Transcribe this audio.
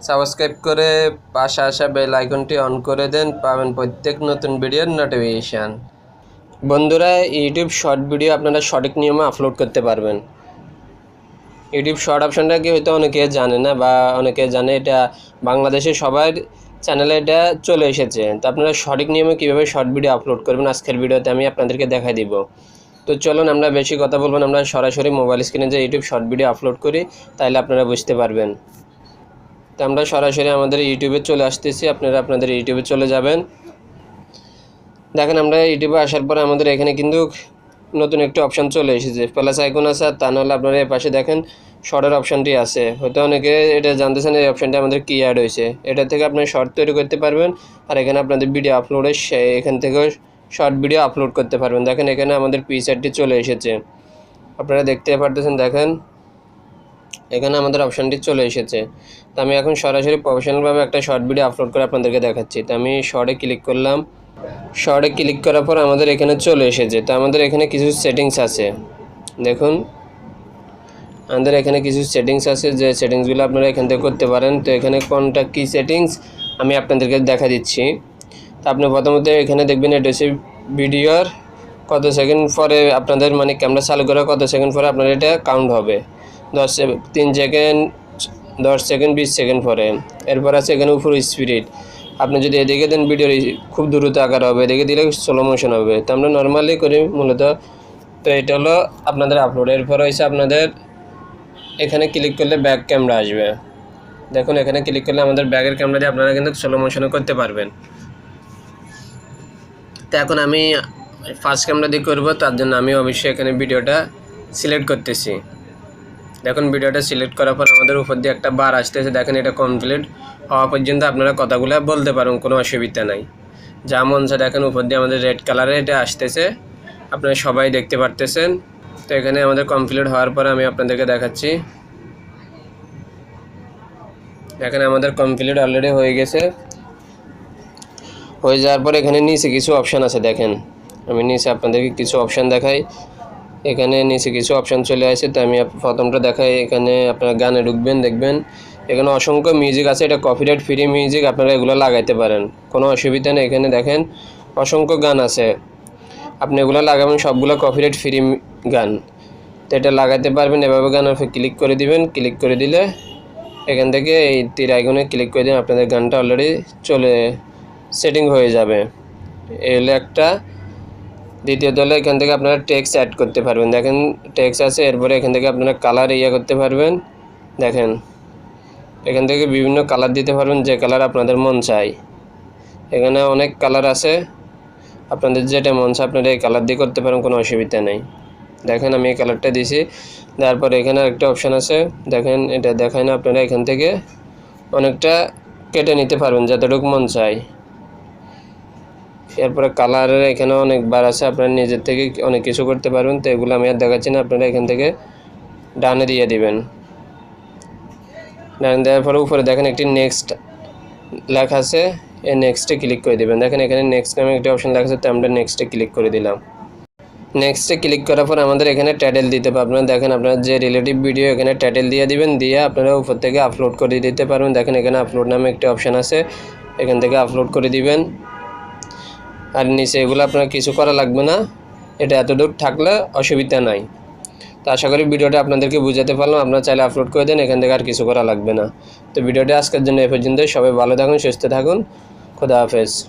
Subscribe করে পাশে আসা বেল আইকনটি অন করে দেন, পাবেন প্রত্যেক নতুন ভিডিওর নোটিফিকেশান। বন্ধুরা, ইউটিউব শর্ট ভিডিও আপনারা সঠিক নিয়মে আপলোড করতে পারবেন। ইউটিউব শর্ট অপশানটা কি হয়তো অনেকে জানে না, বা অনেকে জানে এটা বাংলাদেশের সবার চ্যানেলে এটা চলে এসেছে। তো আপনারা সঠিক নিয়মে কীভাবে শর্ট ভিডিও আপলোড করবেন আজকের ভিডিওতে আমি আপনাদেরকে দেখাই দিব। তো চলুন, আমরা বেশি কথা বলবো না, আমরা সরাসরি মোবাইল স্ক্রিনে যে ইউটিউব শর্ট ভিডিও আপলোড করি তাহলে আপনারা বুঝতে পারবেন। তো আমরা সরাসরি আমাদের ইউটিউবে চলে আসতেছি, আপনারা আপনাদের ইউটিউবে চলে যাবেন। দেখেন, আমরা ইউটিউবে আসার পরে আমাদের এখানে কিন্তু নতুন একটি অপশান চলে এসেছে, প্লাস আইকন আছে। আর তা নাহলে আপনারা এর পাশে দেখেন শর্টের অপশানটি আছে। হয়তো অনেকে এটা জানতেছেন এই অপশানটা আমাদের কি অ্যাড হয়েছে। এটা থেকে আপনি শর্ট তৈরি করতে পারবেন, আর এখানে আপনাদের ভিডিও আপলোডের এখান থেকেও শর্ট ভিডিও আপলোড করতে পারবেন। দেখেন এখানে আমাদের পিকচারটি চলে এসেছে, আপনারা দেখতে পারতেছেন। দেখেন এখানে আমাদের অপশানটি চলে এসেছে। তো আমি এখন সরাসরি প্রফেশনালভাবে একটা শর্ট ভিডিও আপলোড করে আপনাদেরকে দেখাচ্ছি। তো আমি শর্টে ক্লিক করলাম। শর্টে ক্লিক করার পর আমাদের এখানে চলে এসেছে। তো আমাদের এখানে কিছু সেটিংস আছে, দেখুন আমাদের এখানে কিছু সেটিংস আছে, যে সেটিংসগুলো আপনারা এখান থেকে করতে পারেন। তো এখানে কোনটা কী সেটিংস আমি আপনাদেরকে দেখা দিচ্ছি। তো আপনি প্রথমত এখানে দেখবেন এটা হচ্ছে ভিডিওর কত সেকেন্ড পরে আপনাদের ক্যামেরা চালু করে কত সেকেন্ড পরে আপনার এটা কাউন্ট হবে। 3 সেকেন্ড, 10 সেকেন্ড, 20 সেকেন্ড পরে। এরপর আছে এখানে উপর স্পিড। আপনি যদি এদিকে দেন ভিডিওর খুব দ্রুত আকার হবে, এদিকে দিলে স্লো মোশন হবে। তো আমরা নর্মালি করি মূলত। তো এটা হলো আপনাদের আপলোড। এরপর হয়েছে আপনাদের এখানে ক্লিক করলে ব্যাক ক্যামেরা আসবে। দেখুন এখানে ক্লিক করলে আমাদের ব্যাকের ক্যামেরা দিয়ে আপনারা কিন্তু স্লো মোশনও করতে পারবেন। তো এখন আমি ফার্স্ট ক্যামেরা দিয়ে করবো, তার জন্য আমি অবশ্যই এখানে ভিডিওটা সিলেক্ট করতেছি। দেখুন ভিডিওটা সিলেক্ট করার পর আমাদের উপর দিয়ে একটা বার আসতেছে। দেখেন এটা কমপ্লিট হওয়া পর্যন্ত আপনারা কথাগুলো বলতে পারেন, কোনো অসুবিধা নাই। যা মন চায় দেখেন উপর দিয়ে আমাদের রেড কালারে এটা আসতেছে, আপনারা সবাই দেখতে পারতেছেন। তো এখানে আমাদের কমপ্লিট হওয়ার পর আমি আপনাদেরকে দেখাচ্ছি। দেখেন আমাদের কমপ্লিট অলরেডি হয়ে গেছে। হয়ে যাওয়ার পর এখানে নিচে কিছু অপশান আছে। দেখেন আমি নিচে আপনাদেরকে কিছু অপশান দেখাই। এখানে নিচে কিছু অপশান চলে আসে। তো আমি প্রথমটা দেখাই। এখানে আপনারা গানে ঢুকবেন, দেখবেন এখানে অসংখ্য মিউজিক আছে। এটা কপিরাইট ফ্রি মিউজিক, আপনারা এগুলো লাগাইতে পারেন, কোনো অসুবিধা নেই। এখানে দেখেন অসংখ্য গান আছে, আপনি এগুলো লাগাবেন, সবগুলো কপিরাইট ফ্রি গান। তো এটা লাগাইতে পারবেন। এভাবে গানের উপর ক্লিক করে দিবেন। ক্লিক করে দিলে এখান থেকে এই তীর আইকনে ক্লিক করে দিন, আপনাদের গানটা অলরেডি চলে সেটিং হয়ে যাবে। এই হলো একটা। দ্বিতীয়ত হলো এখান থেকে আপনারা টেক্সট অ্যাড করতে পারবেন। দেখেন টেক্সট আছে। এরপরে এখান থেকে আপনারা কালার করতে পারবেন। দেখেন এখান থেকে বিভিন্ন কালার দিতে পারবেন, যে কালার আপনাদের মন চায়। এখানে অনেক কালার আছে, আপনাদের যেটা মন চায় আপনারা এই কালার দিয়ে করতে পারেন, কোনো অসুবিধা নেই। দেখেন আমি এই কালারটা দিয়েছি। তারপর এখানে আরেকটা অপশান আছে, দেখেন এটা দেখায় না, আপনারা এখান থেকে অনেকটা কেটে নিতে পারবেন যতটুকু মন চায়। এরপরে কালারের এখানে অনেকবার আছে, আপনারা নিজের থেকে অনেক কিছু করতে পারবেন। তো এগুলো আমি আর দেখাচ্ছি না, আপনারা এখান থেকে ডানে দিয়ে দিবেন। ডানে দেওয়ার পরে উপরে দেখেন একটি নেক্সট লেখা আছে, এই নেক্সটে ক্লিক করে দেবেন। দেখেন এখানে নেক্সট নামে একটা অপশান লেখা আছে, তো আমরা নেক্সটে ক্লিক করে দিলাম। নেক্সটে ক্লিক করার পর আমাদের এখানে টাইটেল দিতে পারবেন। দেখেন আপনারা যে রিলেটিভ ভিডিও এখানে টাইটেল দিয়ে দিবেন, দিয়ে আপনারা উপর থেকে আপলোড করে দিতে পারবেন। দেখেন এখানে আপলোড নামে একটা অপশান আছে, এখান থেকে আপলোড করে দিবেন। আর নিচে এগুলো আপনার কিছু করা লাগবে না, এটা এতটুকু থাকলে অসুবিধা নাই। তো আশা করি ভিডিওটা আপনাদেরকে বুঝাতে পারলাম। আপনারা চাইলে আপলোড করে দেন, এখান থেকে আর কিছু করা লাগবে না। তো ভিডিওটা আজকের জন্য এ পর্যন্তই। সবাই ভালো থাকুন, সুস্থ থাকুন, খোদা হাফেজ।